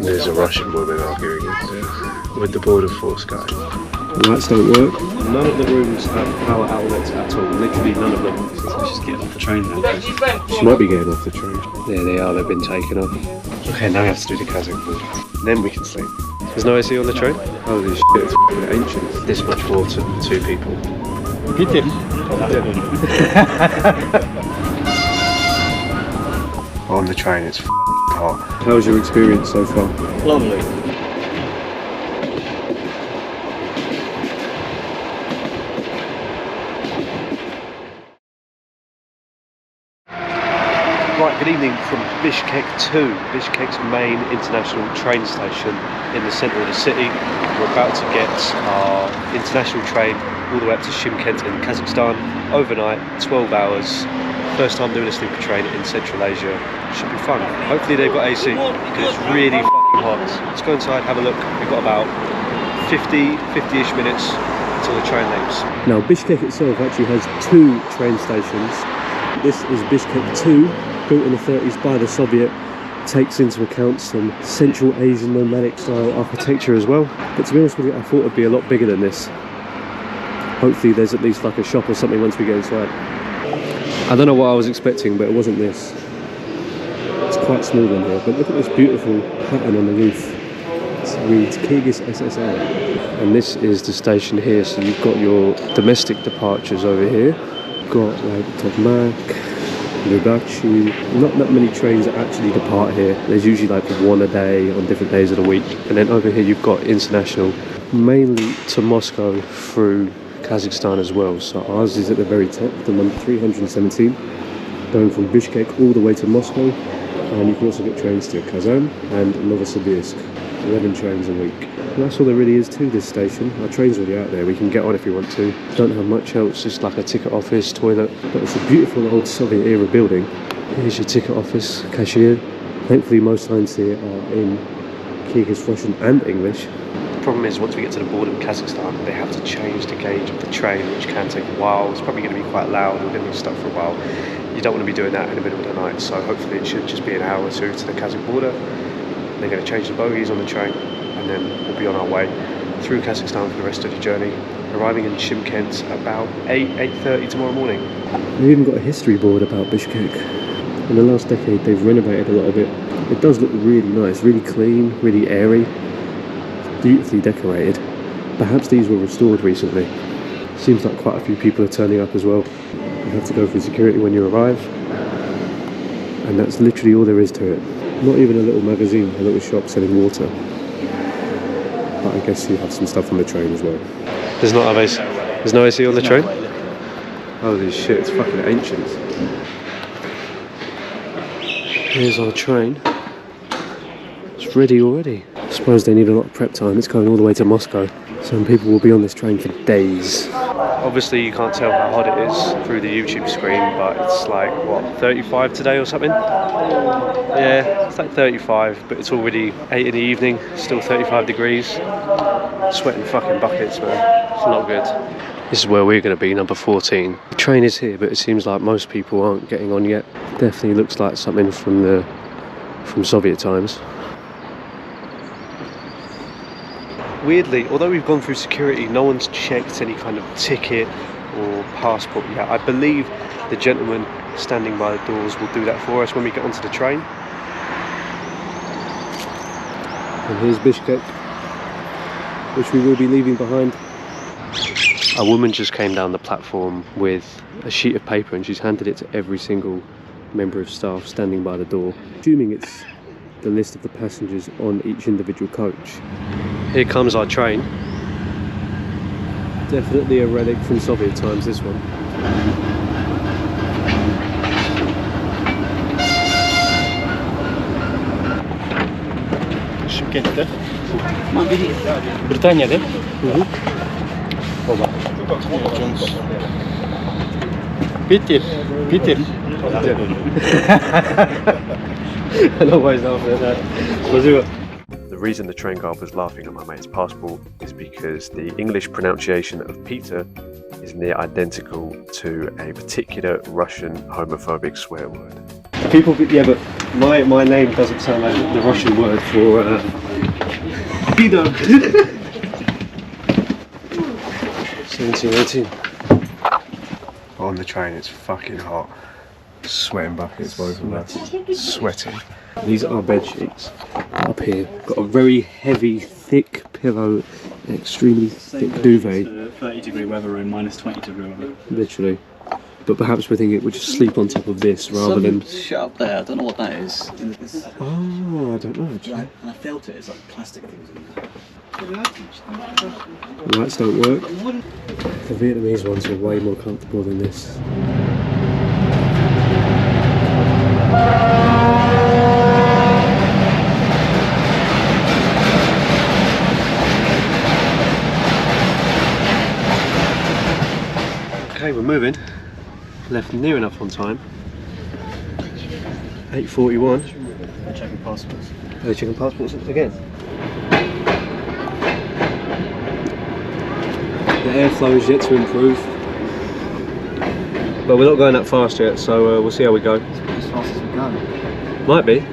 There's a Russian woman arguing with the border force guy. Lights don't work. None of the rooms have power outlets at all. Literally none of them. So let's just get off the train now. She might be getting off the train. Yeah, they are. They've been taken off. Okay, now we have to do the Kazakh border. Then we can sleep. There's no AC on the train? Holy shit, it's f***ing ancient. This much water, 2 people. Peter. On the train, it's hot. How's your experience so far? Lovely. Right, good evening from Bishkek 2, Bishkek's main international train station in the centre of the city. We're about to get our international train all the way up to Shymkent in Kazakhstan, overnight, 12 hours. First time doing a sleeper train in Central Asia. Should be fun. Hopefully they've got AC, because it's really fucking hot. Let's go inside, have a look. We've got about 50-ish minutes until the train leaves. Now, Bishkek itself actually has 2 train stations. This is Bishkek 2, built in the 30s by the Soviet. Takes into account some Central Asian nomadic style architecture as well. But to be honest with you, I thought it'd be a lot bigger than this. Hopefully there's at least like a shop or something once we go inside. I don't know what I was expecting, but it wasn't this. It's quite small in here, but look at this beautiful pattern on the roof. It reads Kyrgyzstan USSR. And this is the station here, so you've got your domestic departures over here. Got like Tokmak, Lugachi. Not that many trains that actually depart here. There's usually like 1 a day on different days of the week. And then over here you've got international, mainly to Moscow through Kazakhstan as well. So ours is at the very top, the number 317, going from Bishkek all the way to Moscow. And you can also get trains to Kazan and Novosibirsk. 11 trains a week. And that's all there really is to this station. Our train's already out there, we can get on if we want to. Don't have much else, just like a ticket office, toilet. But it's a beautiful old Soviet era building. Here's your ticket office, cashier. Thankfully most signs here are in Kyrgyz, Russian and English. The problem is, once we get to the border of Kazakhstan, they have to change the gauge of the train, which can take a while. It's probably going to be quite loud, we're going to be stuck for a while. You don't want to be doing that in the middle of the night, so hopefully it should just be an hour or 2 to the Kazakh border. They're going to change the bogies on the train, and then we'll be on our way through Kazakhstan for the rest of the journey, arriving in Shymkent about 8:30 tomorrow morning. They've even got a history board about Bishkek. In the last decade they've renovated a lot of it. It does look really nice, really clean, really airy, beautifully decorated. Perhaps these were restored recently. Seems like quite a few people are turning up as well. You have to go through security when you arrive, and that's literally all there is to it. Not even a little magazine, a little shop selling water. But I guess you have some stuff on the train as well. There's not AC. There's no AC on the train? Holy shit, it's fucking ancient. Here's our train. It's ready already. I suppose they need a lot of prep time. It's going all the way to Moscow. Some people will be on this train for days. Obviously you can't tell how hot it is through the YouTube screen, but it's like, what, 35 today or something? Yeah, it's like 35, but it's already 8 in the evening, still 35 degrees. Sweating fucking buckets, man. It's not good. This is where we're going to be, number 14. The train is here, but it seems like most people aren't getting on yet. Definitely looks like something from Soviet times. Weirdly, although we've gone through security, no one's checked any kind of ticket or passport yet. I believe the gentleman standing by the doors will do that for us when we get onto the train. And here's Bishkek, which we will be leaving behind. A woman just came down the platform with a sheet of paper and she's handed it to every single member of staff standing by the door. Assuming it's the list of the passengers on each individual coach. Here comes our train. Definitely a relic from Soviet times, this one. Shymkent, да? Британия, да? Оба. Питер. The reason the train guard was laughing at my mate's passport is because the English pronunciation of Peter is near identical to a particular Russian homophobic swear word. People, yeah, but my name doesn't sound like the Russian word for pedo. 17, 18. On the train, it's fucking hot. Sweating buckets, both of us. Sweating. These are bed sheets up here. Got a very heavy, thick pillow, extremely thick duvet. 30-degree weather room, -20-degree weather. Literally. But perhaps we're thinking we'll just sleep on top of this rather than. Shit up there, I don't know what that is. Oh, I don't know. And I felt it, it's like plastic things in there. Lights don't work. The Vietnamese ones are way more comfortable than this. Okay, we're moving. Left near enough on time. 8:41. They're checking passports. Are they checking passports again? The airflow is yet to improve. But we're not going that fast yet, so we'll see how we go. As fast as we go. Might be.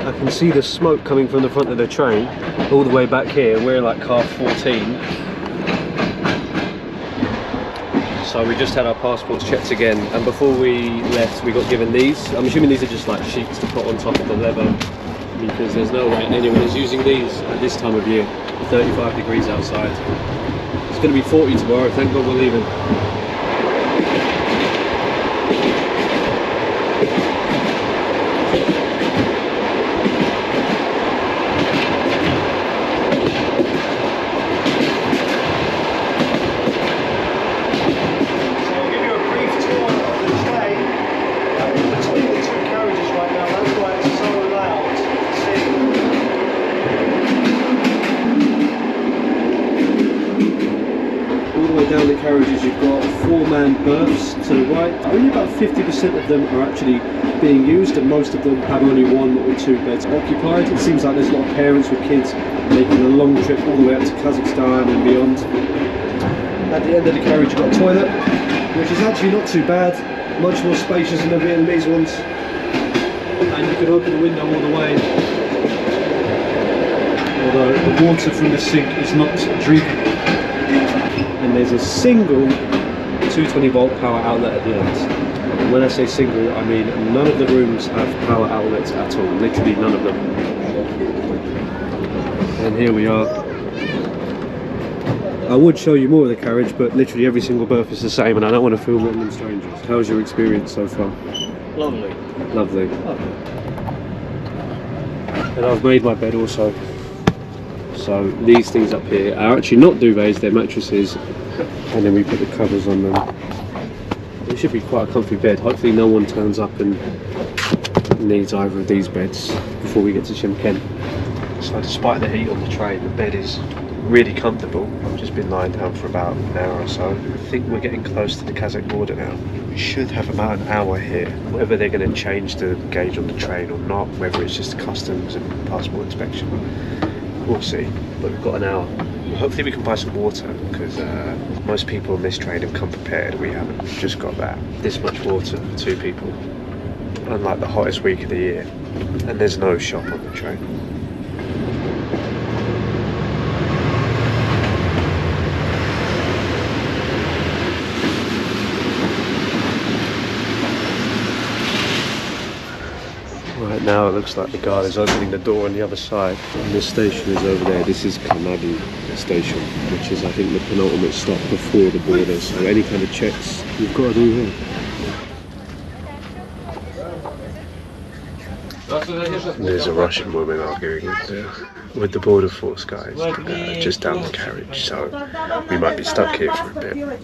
I can see the smoke coming from the front of the train all the way back here. We're like car 14. So we just had our passports checked again, and before we left we got given these. I'm assuming these are just like sheets to put on top of the leather, because there's no way anyone is using these at this time of year. 35 degrees outside. It's going to be 40 tomorrow, thank God we're leaving. Down the carriages you've got 4-man berths to the right. Only about 50% of them are actually being used, and most of them have only 1 or 2 beds occupied. It seems like there's a lot of parents with kids making a long trip all the way up to Kazakhstan and beyond. At the end of the carriage you've got a toilet, which is actually not too bad, much more spacious than the Vietnamese ones, and you can open the window all the way. Although the water from the sink is not drinkable. And there's a single 220 volt power outlet at the end. And when I say single, I mean none of the rooms have power outlets at all, literally none of them. And here we are. I would show you more of the carriage, but literally every single berth is the same, and I don't want to film random strangers. How's your experience so far? Lovely. Lovely. And I've made my bed also. So these things up here are actually not duvets, they're mattresses, and then we put the covers on them. It should be quite a comfy bed. Hopefully no one turns up and needs either of these beds before we get to Shymkent. So despite the heat on the train, the bed is really comfortable. I've just been lying down for about an hour or so. I think we're getting close to the Kazakh border now. We should have about an hour here. Whether they're going to change the gauge on the train or not, whether it's just customs and passport inspection, we'll see. But we've got an hour. Hopefully we can buy some water, because most people on this train have come prepared. We haven't. We've just got that. This much water for 2 people. Unlike the hottest week of the year. And there's no shop on the train. Right now it looks like the guard is opening the door on the other side. And this station is over there. This is Kanadi station, which is I think the penultimate stop before the border. So any kind of checks you've got to do here. There's a Russian woman arguing with the border force guys just down the carriage, so we might be stuck here for a bit. Yeah.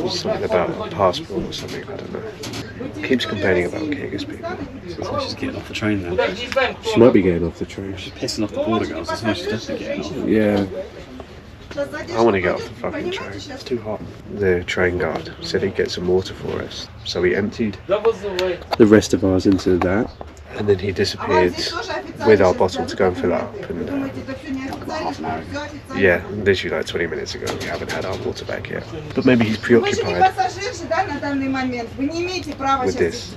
Something about a passport or something, I don't know. Keeps complaining about Kyrgyz people. So she's getting off the train then. She might be getting off the train. She's pissing off the border girls, that's why she's definitely getting off. Yeah. I want to get off the fucking train. It's too hot. The train guard said he'd get some water for us, so he emptied the rest of ours into that, and then he disappeared with our bottle to go and fill it up. And like half an hour ago. Yeah, literally like 20 minutes ago. We haven't had our water back yet. But maybe he's preoccupied with this.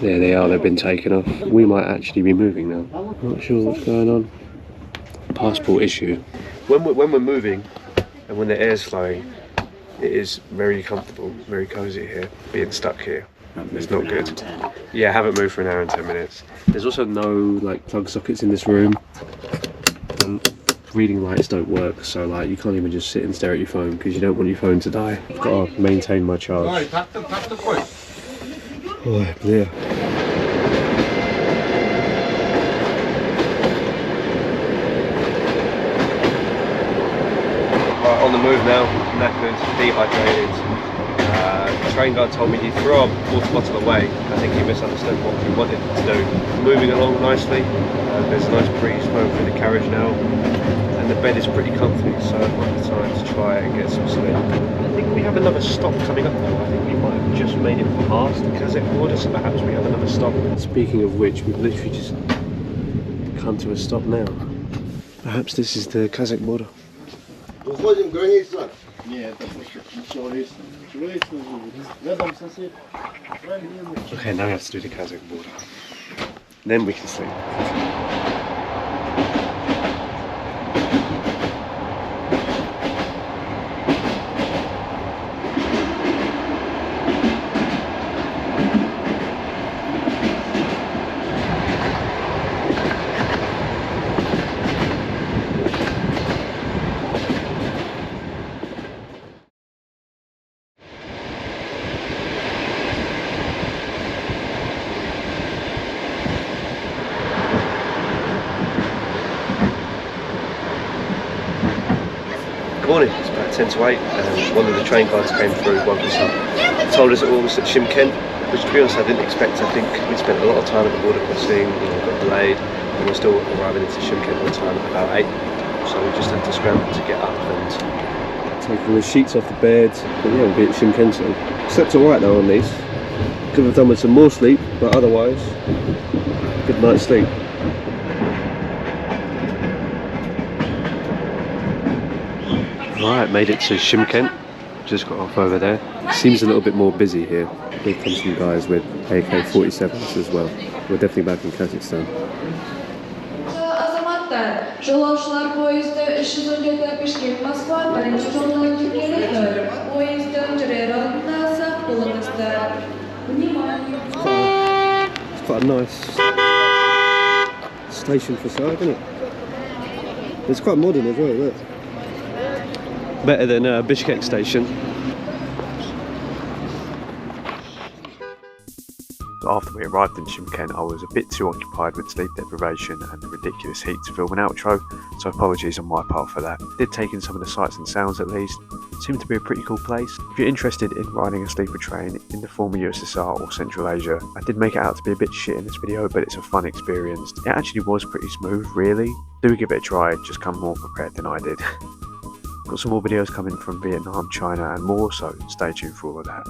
There they are, they've been taken off. We might actually be moving now. Not sure what's going on. Passport issue. When we're moving and when the air's flowing, it is very comfortable, very cozy here, being stuck here. It's not good. Yeah, I haven't moved for an hour and 10 minutes. There's also no like plug sockets in this room. And reading lights don't work, so like you can't even just sit and stare at your phone because you don't want your phone to die. I've got to maintain my charge. Oh, yeah. Right, on the move now, knackered, dehydrated. The train guard told me he threw our water bottle away. I think he misunderstood what we wanted to do. Moving along nicely. There's a nice breeze flowing through the carriage now, and the bed is pretty comfy, so it might be time to try and get some sleep. I think we have another stop coming up now. I think we might have just made it past the Kazakh border, so perhaps we have another stop. Speaking of which, we've literally just come to a stop now. Perhaps this is the Kazakh border. Уходим, граница. Okay, now we have to do the Kazakh border. Then we can sleep. Morning, it's about 10 to 8 and one of the train guards came through, woke us up, told us it all was at Shymkent, which to be honest I didn't expect. I think we spent a lot of time at the border crossing, got delayed, and we're still arriving into Shymkent on time at about 8, so we just had to scramble to get up and taking the sheets off the bed. But yeah, we'll be at Shymkent soon. Slept alright though on these. Could have done with some more sleep, but otherwise, good night's sleep. Right, made it to Shymkent, just got off over there. Seems a little bit more busy here. Here come some guys with AK-47s as well. We're definitely back in Kazakhstan. Жолаушылар поезды 314 Bishkek Moskva birinchi жолдан keladi. Poyezddan jirer aldida saf bo'lingizlar. It's quite a nice station facade, isn't it? It's quite modern as well, look. Better than Bishkek station. After we arrived in Shymkent, I was a bit too occupied with sleep deprivation and the ridiculous heat to film an outro, so apologies on my part for that. Did take in some of the sights and sounds at least. Seemed to be a pretty cool place. If you're interested in riding a sleeper train in the former USSR or Central Asia, I did make it out to be a bit shit in this video, but it's a fun experience. It actually was pretty smooth, really. Do give it a try, just come more prepared than I did. Got some more videos coming from Vietnam, China and more, so stay tuned for all of that.